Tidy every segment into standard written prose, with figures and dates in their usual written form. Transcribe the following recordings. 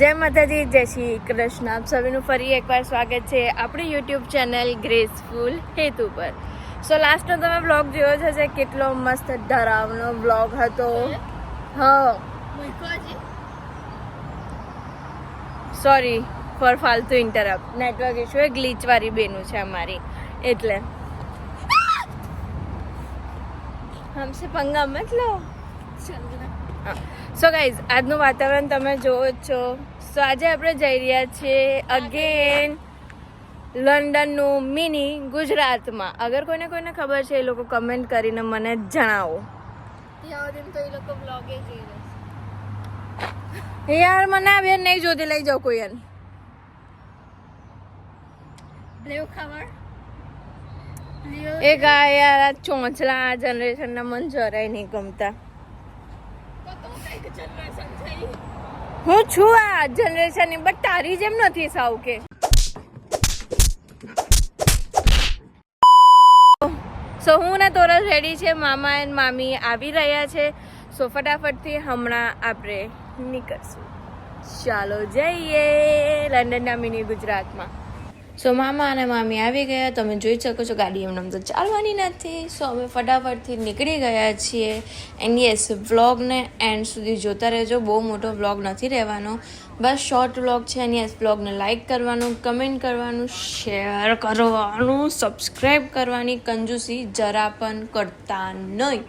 જય માતાજી, જય શ્રી કૃષ્ણ. આપ સૌનું ફરી એકવાર સ્વાગત છે આપણી યુટ્યુબ ચેનલ ગ્રેસફુલ હેતુ પર. સો લાસ્ટનો તમે બ્લોગ જોયો જ હશે, કેટલો મસ્ત ડરાવનો બ્લોગ હતો. હા, સોરી ફોર ફાલતુ ઇન્ટરપ્ટ. નેટવર્ક ઇશ્યુ એ ગ્લિચ વાળી બેનું છે અમારી, એટલે હમસે પંગા મત લો. સો ગાઈઝ, આજનું વાતાવરણ તમે જોવો જ છો. સો આજે આપણે જઈ રહ્યા છીએ અગેન લંડનનું મિની ગુજરાતમાં. અગર કોઈને ખબર છે એ લોકો કમેન્ટ કરીને મને જણાવો. યાર મને આ બેન નહીં જોતી, લઈ જાઓ કોઈ. એ ગાય યાર, આ ચોંચલા આ જનરેશનના મન જરાય નહીં ગમતા. હું છું આ જનરેશનની, બટ તારી જેમ નથી સાવ કે. સો હું ને તોરસ રેડી છે, મામા એન્ડ મામી આવી રહ્યા છે. સો ફટાફટથી હમણાં આપણે નીકળશું. ચાલો જઈએ લંડનના મિની ગુજરાતમાં. સો મામા અને મામી આવી ગયા, તમે જોઈ શકો છો. ગાડી એમને તો ચાલવાની નથી. સો અમે ફટાફટથી નીકળી ગયા છીએ. એન્ડ યસ, વ્લોગને એન્ડ સુધી જોતા રહેજો. બહુ મોટો વ્લોગ નથી રહેવાનો, બસ શોર્ટ વ્લોગ છે. એન્ડ યસ, વ્લોગને લાઇક કરવાનું, કમેન્ટ કરવાનું, શેર કરવાનું, સબસ્ક્રાઈબ કરવાની કંજૂસી જરા પણ કરતા નહીં.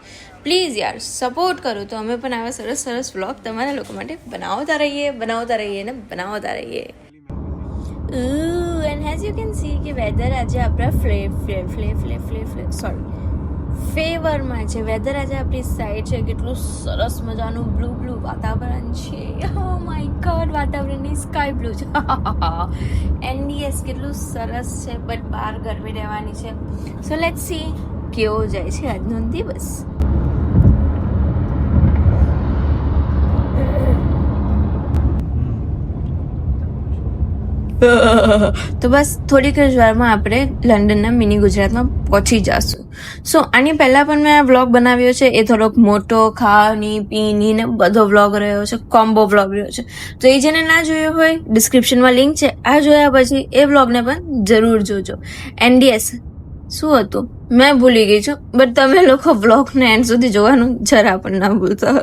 પ્લીઝ યાર, સપોર્ટ કરો તો અમે પણ આવા સરસ સરસ વ્લોગ તમારા લોકો માટે બનાવતા રહીએ ને બનાવતા રહીએ. And as you can see કે વેધર આજે આપણા ફેવરમાં છે. વેધર આજે આપણી સાઈડ છે. કેટલું સરસ મજાનું બ્લુ વાતાવરણ છે. Oh my God, વાતાવરણની સ્કાય બ્લુ છે. એન્ડ યસ, કેટલું સરસ છે. બટ બહાર ગરમી રહેવાની છે. સો લેટ્સ સી કેવો જાય છે આજનો દિવસ. તો બસ થોડીક જ વારમાં આપણે લંડનના મિની ગુજરાતમાં પહોંચી જશું. સો આની પહેલાં પણ મેં આ વ્લોગ બનાવ્યો છે. એ થોડોક મોટો ખાવાની પીની ને બધો વ્લોગ રહ્યો છે, કોમ્બો વ્લોગ રહ્યો છે. તો એ જેને ના જોયો હોય, ડિસ્ક્રિપ્શનમાં લિંક છે. આ જોયા પછી એ વ્લોગને પણ જરૂર જોજો. એન્ડ યસ, શું હતું મેં ભૂલી ગઈ છું, બટ તમે લોકો વ્લોગને એન્ડ સુધી જોવાનું જરા પણ ના ભૂલતા.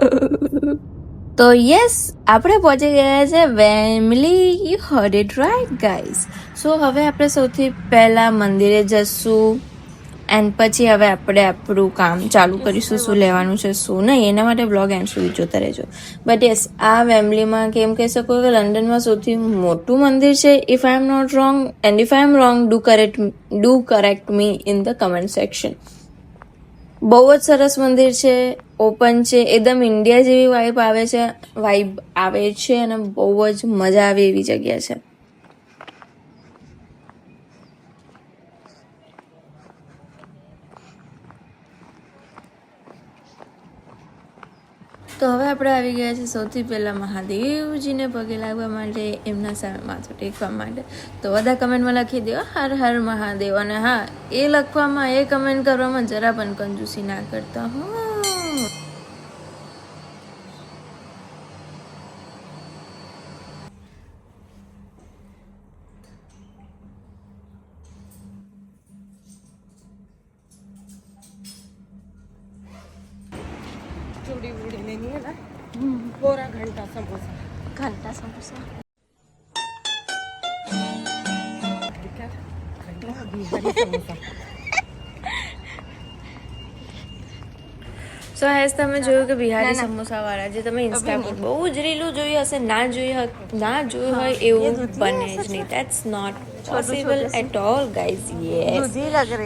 તો યસ, આપણે પહોંચી ગયા છે Wembley. You heard it right guys. So હવે આપણે સૌથી પહેલાં મંદિરે જશું એન્ડ પછી હવે આપણે આપણું કામ ચાલુ કરીશું. શું લેવાનું છે શું નહીં, એના માટે બ્લોગ એન્ડ સુધી જોતા રહેજો. બટ યસ, આ વેમ્બલીમાં કેમ કહી શકો કે લંડનમાં સૌથી મોટું મંદિર છે. If I am not wrong and if I am wrong, do correct me in the comment section. બહુ જ સરસ મંદિર છે, ઓપન છે, એકદમ ઇન્ડિયા જેવી વાઇબ આવે છે અને બહુ જ મજા આવે એવી જગ્યા છે. તો હવે આપણે આવી ગયા છે સૌથી પહેલાં મહાદેવજીને પગે લાગવા માટે, એમના સામે માથું ટેકવા માટે. તો બધા કમેન્ટમાં લખી દો હર હર મહાદેવ. અને હા, એ લખવામાં, એ કમેન્ટ કરવામાં જરા પણ કંજૂસી ના કરતા. चूड़ी वूड़ी लेनी है ना, पूरा घंटा समोसा ઘંટા સમોસા. बिहारी समोसा. સો હેઝ, તમે જોયું કે બિહારી સમોસા વાળા જે તમે ઇન્સ્ટા પર બહુ જ રીલું જોયું હશે, ના જોયું હોય એવું બને જ નહીં. That's not possible at all guys. Yes,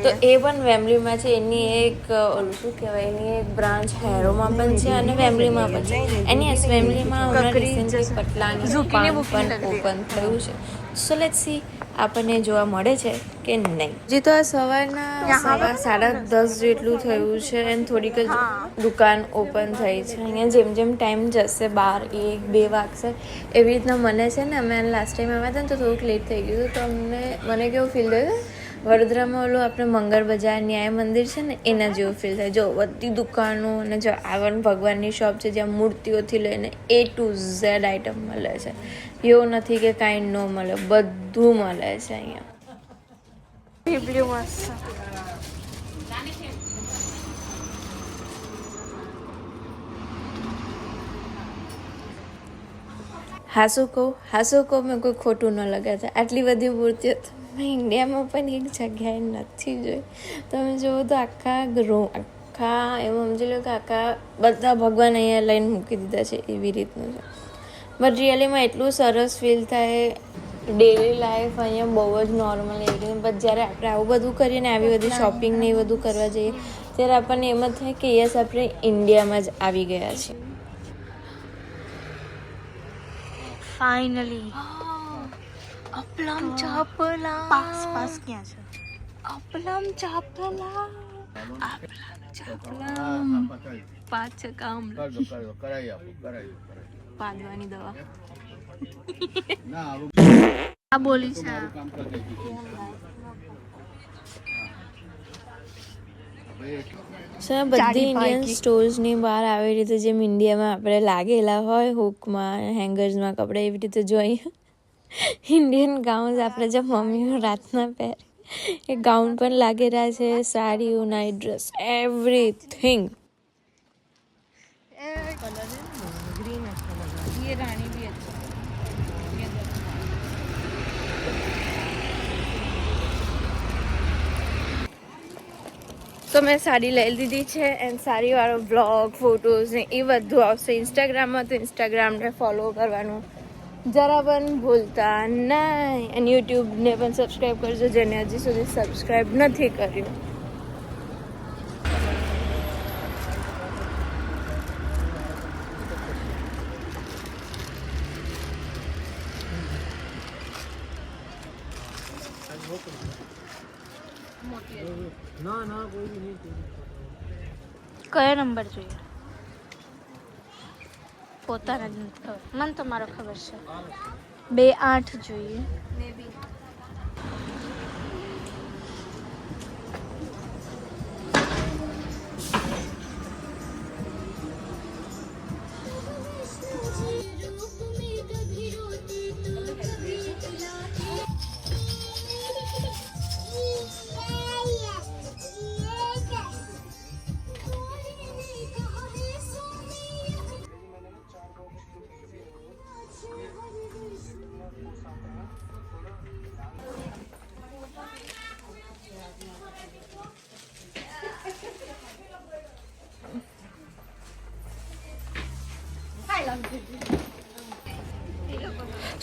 તો એ પણ વેમ્બલીમાં છે. એની એક ઓલું શું કહેવાય, એની એક બ્રાન્ચ હેરોમાં પણ છે અને વેમ્બલીમાં પણ છે. એની યસ, વેમ્બલીમાં હમણાં રિસેન્ટલી પટલાની પાન પણ ઓપન થયું છે. સો લેટ્સ સી આપણને જોવા મળે છે કે નહીં. હજી તો આ સવારના 10:30 જેટલું થયું છે અને થોડીક જ દુકાન ઓપન થઈ છે. અહીંયા જેમ જેમ ટાઈમ જશે, 12, 1, 2 વાગશે, એવી રીતના મને છે ને, અમે લાસ્ટ ટાઈમ આવ્યા હતા ને તો થોડુંક લેટ થઈ ગયું હતું. તો મને કેવું ફીલ થયું વડોદરામાં ઓલું આપણે મંગળ બજાર ન્યાય મંદિર છે ને એના જેવું ફીલ થાય. જો બધી દુકાનો અને જો આગળ ભગવાનની શોપ છે જ્યાં મૂર્તિઓથી લઈને A to Z આઈટમ મળે છે. એવું નથી કે કાંઈ ન મળે, બધું મળે છે અહીંયા. હાસું કહું મેં કોઈ ખોટું ન લગાતા. આટલી બધી મૂર્તિઓ તો મેં ઇન્ડિયામાં પણ એક જગ્યાએ નથી જોઈ. તમે જુઓ તો આખા એમાં સમજી લો કે આખા બધા ભગવાન અહીંયા લઈને મૂકી દીધા છે એવી રીતનું છે. બટ રિયલીમાં એટલું સરસ ફીલ થાય. ડેલી લાઈફ અહીંયા બહુ જ નોર્મલ એવી રીતે. બટ જ્યારે આપણે આવું બધું કરીએ ને આવી બધી શોપિંગ ને એ બધું કરવા જઈએ ત્યારે આપણને એમ જ થાય કે યસ આપણે ઇન્ડિયામાં જ આવી ગયા છીએ. ફાઇનલી અપલમ ચાપલા પાસ ક્યાં છે? અપલમ ચાપલા પાચકામ પાદવાની દવા આ બોલી છે. બધી ઇન્ડિયન સ્ટોર્સની બહાર આવી રીતે જેમ ઇન્ડિયામાં આપણે લાગેલા હોય હુકમાં હેંગર્સમાં કપડા એવી રીતે જોઈએ ઇન્ડિયન ગાઉન્સ આપણે જે મમ્મીઓ રાતના પહેરે એ ગાઉન પણ લાગેલા છે. સાડીઓ, નાઇટ ડ્રેસ, એવરીથિંગ. તો મેં સાડી લઈ લીધી છે એન્ડ સાડીવાળો બ્લોગ, ફોટોઝ ને એ બધું આવશે ઇન્સ્ટાગ્રામમાં. તો ઇન્સ્ટાગ્રામને ફોલો કરવાનું જરા પણ ભૂલતા નહીં. અને યુટ્યુબને પણ સબસ્ક્રાઈબ કરજો જેને હજી સુધી સબસ્ક્રાઈબ નથી કર્યું. કયો નંબર જોઈએ? પોતાના જ નથી ખબર. મને તો મારો ખબર છે 28 જોઈએ.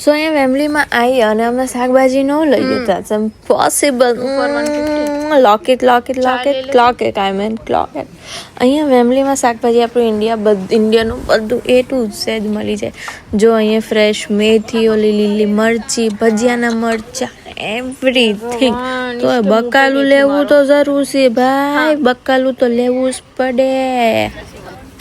સો અહીંયા ફેમિલીમાં આવી અને અમે શાકભાજી ન લઈ જતા. સમ પોસિબલ લોકેટ આઈ મીન ક્લોકેટ. અહીંયા ફેમિલીમાં શાકભાજી આપણું ઇન્ડિયાનું બધું A to Z મળી જાય. જો અહીંયા ફ્રેશ મેથી, ઓલી લીલી મરચી, ભજીયાના મરચા, એવરીથિંગ. તો બકાલું લેવું તો જરૂર છે ભાઈ, બકાલું તો લેવું જ પડે.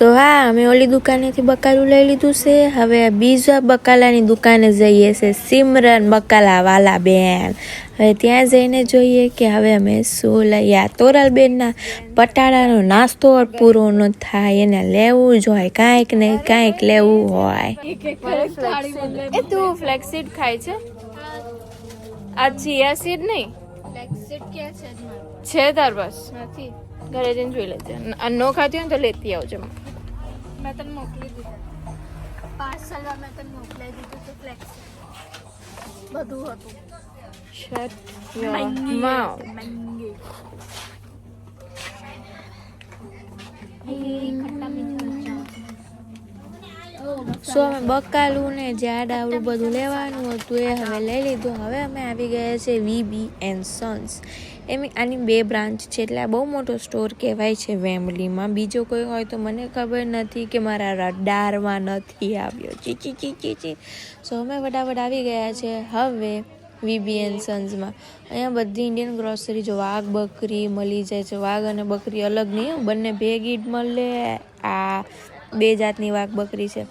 તો હા, અમે ઓલી દુકાનેથી બકાલું લઈ લીધું છે. હવે બીજા બકાલાની દુકાને જઈએ છે, સિમરન બકાલા વાલા બેન. હવે ત્યાં જઈને જોઈએ કે હવે અમે શું લઈએ. તોરલબેનના પટાડાનો નાસ્તો પૂરો ન થાય, એને લેવું જ હોય કાંઈક ને કાંઈક લેવું હોય. એ તું ફ્લેક્સીડ ખાય છે? આ ચિયા સીડ નહીં છે તાર બસ નથી. ઘરે જઈને જોઈ લેજે. નો ખાતી હોય ને તો લેતી આવજો. મેં તને મોકલી દીધું પાર્સલમાં, મેં તને મોકલાઈ દીધું તો ફ્લેક્સ બધું હતું. Shut your mouth. સો અમે બકાલું ને જાડાવડું બધું લેવાનું હતું એ હવે લઈ લીધું. હવે અમે આવી ગયા છે VB & Sons. આની 2 બ્રાન્ચ છે એટલે આ બહુ મોટો સ્ટોર કહેવાય છે વેમ્બલીમાં. બીજો કોઈ હોય તો મને ખબર નથી કે મારા રડારમાં નથી આવ્યો. ચી. સો અમે ફટાફટ આવી ગયા છે હવે VB & Sonsમાં. અહીંયા બધી ઇન્ડિયન ગ્રોસરી જો વાઘ બકરી મળી જાય છે. વાઘ અને બકરી અલગ નહીં, બંને ભેગી જ મળે. આ 2 જાતની વાઘ બકરી છે.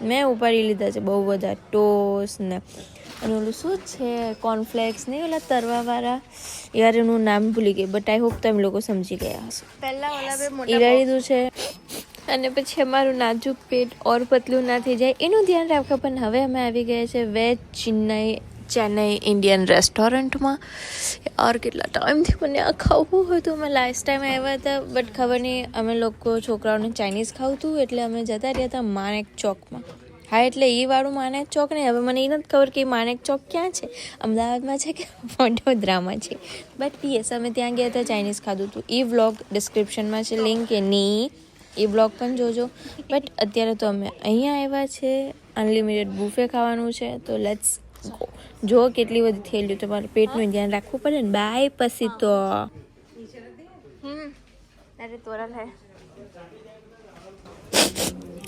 મેં ઉપાડી લીધા છે બહુ બધા ટોસ ને અને ઓલું શું છે કોર્નફ્લેક્સ નહીં ઓલા તરવાવાળા યાર એનું નામ ભૂલી ગઈ બટ આઈ હોપ તમે લોકો સમજી ગયા હશો. પહેલા ઓલા બે ઈ મોટા લઈ લીધું છે અને પછી અમારું નાજુક પેટ ઓર પતલું ના થઈ જાય એનું ધ્યાન રાખો. પણ હવે અમે આવી ગયા છે વેજ ચેન્નઈ ઇન્ડિયન રેસ્ટોરન્ટમાં. ઓર કેટલા ટાઈમથી મને આ ખાવું હતું. અમે લાસ્ટ ટાઈમ આવ્યા હતા બટ ખબર નહીં અમે લોકો છોકરાઓને ચાઇનીઝ ખાવું હતું એટલે અમે જતા રહ્યા હતા માનેક ચોકમાં. હા એટલે એ વાળું માનેક ચોક નહીં, હવે મને એ નથી ખબર કે માનેક ચોક ક્યાં છે, અમદાવાદમાં છે કે વડોદરામાં છે. બટ યસ અમે ત્યાં ગયા હતા ચાઇનીઝ ખાધું હતું. એ વ્લોગ ડિસ્ક્રિપ્શનમાં છે લિંક એની, એ બ્લોગ પણ જોજો. બટ અત્યારે તો અમે અહીંયા આવ્યા છે, અનલિમિટેડ બુફે ખાવાનું છે તો લેટ્સ ગો. જો કેટલી બધી થયેલી તમારે પેટનું ધ્યાન રાખવું પડે ને બાય પછી તો અરે તોરા થાય.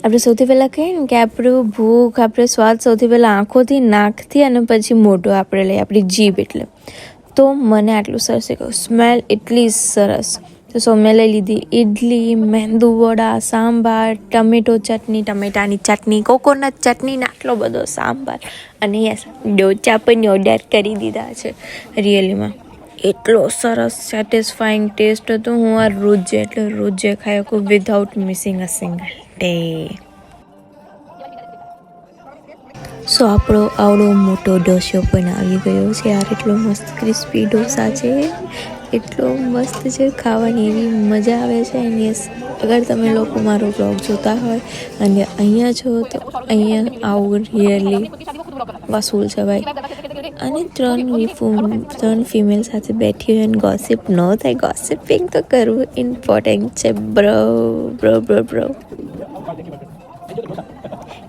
આપણે સૌથી પહેલાં કહીએ ને કે આપણું ભૂખ આપણે સ્વાદ સૌથી પહેલાં આંખોથી નાકથી અને પછી મોઢું આપણે લઈએ આપણી જીભ. એટલે તો મને આટલું સરસ કહ્યું સ્મેલ એટલી સરસ. તો મેં લઈ લીધી ઇડલી, મેંદુ વડા, સાંભાર, ટમેટો ચટણી, ટમેટાની ચટણી, કોકોનટ ચટણી ને આટલો બધો સાંભાર અને યસ ડોચા પણ ઓર્ડર કરી દીધા છે. રિયલીમાં એટલો સરસ સેટિસ્ફાઈંગ ટેસ્ટ હતો. હું આ રોજે ખાઈ શકું without missing a single day. So આપણો આવડો મોટો ઢોસો પણ આવી ગયો છે યાર. એટલો મસ્ત ક્રિસ્પી ઢોસા છે, એટલો મસ્ત છે, ખાવાની એવી મજા આવે છે. એન્ડ યસ અગર તમે લોકો મારો બ્લોગ જોતા હોય અને અહીંયા છો તો અહીંયા આવું રિયલી વસૂલ છે ભાઈ. અને ત્રણ ફિમેલ સાથે બેઠી હોય અને ગોસિપ ન થાય, ગોસિપિંગ તો કરવું ઇમ્પોર્ટન્ટ છે બ્રો.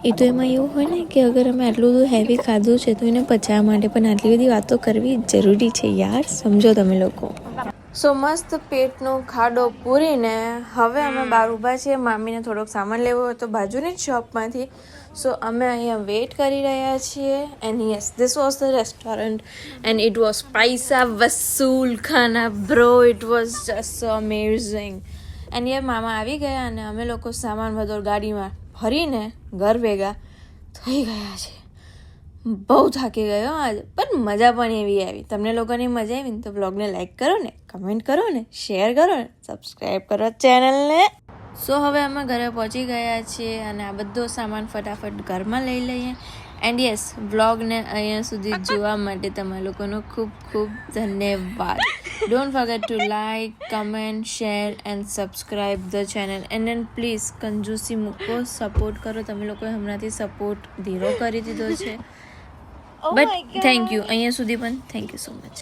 એ તો એમાં એવું હોય ને કે અગર અમે આટલું બધું હેવી ખાધું છે તો એને પચાવવા માટે પણ આટલી બધી વાતો કરવી જરૂરી છે યાર, સમજો તમે લોકો. સો મસ્ત પેટનો ખાડો પૂરીને હવે અમે બહાર ઊભા છીએ. મામીને થોડોક સામાન લેવો હતો બાજુની જ શોપમાંથી. સો અમે અહીંયા વેઇટ કરી રહ્યા છીએ. And yes this was the restaurant and it was પૈસા વસૂલ ખાના bro. It was just so amazing. And યાર મામા આવી ગયા અને અમે લોકો સામાન બધો ગાડીમાં ભરીને ઘર ભેગા થઈ ગયા છે. બહુ થાકી ગયો આજે પણ મજા પણ એવી આવી. તમને લોકોની મજા આવી ને તો બ્લોગને લાઈક કરો ને, કમેન્ટ કરો ને, શેર કરો ને, સબસ્ક્રાઈબ કરો ચેનલને. સો હવે અમે ઘરે પહોંચી ગયા છીએ અને આ બધો સામાન ફટાફટ ઘરમાં લઈ લઈએ. એન્ડ યસ વ્લોગને અહીંયા સુધી જોવા માટે તમારા લોકોનો ખૂબ ખૂબ ધન્યવાદ. Don't forget to like, comment, share and subscribe the channel. And then please કંજૂસી મૂકો, સપોર્ટ કરો. તમે લોકોએ હમણાંથી સપોર્ટ ધીરો કરી દીધો છે બટ થેન્ક યુ. અહીંયા સુધી પણ થેન્ક યુ સો મચ.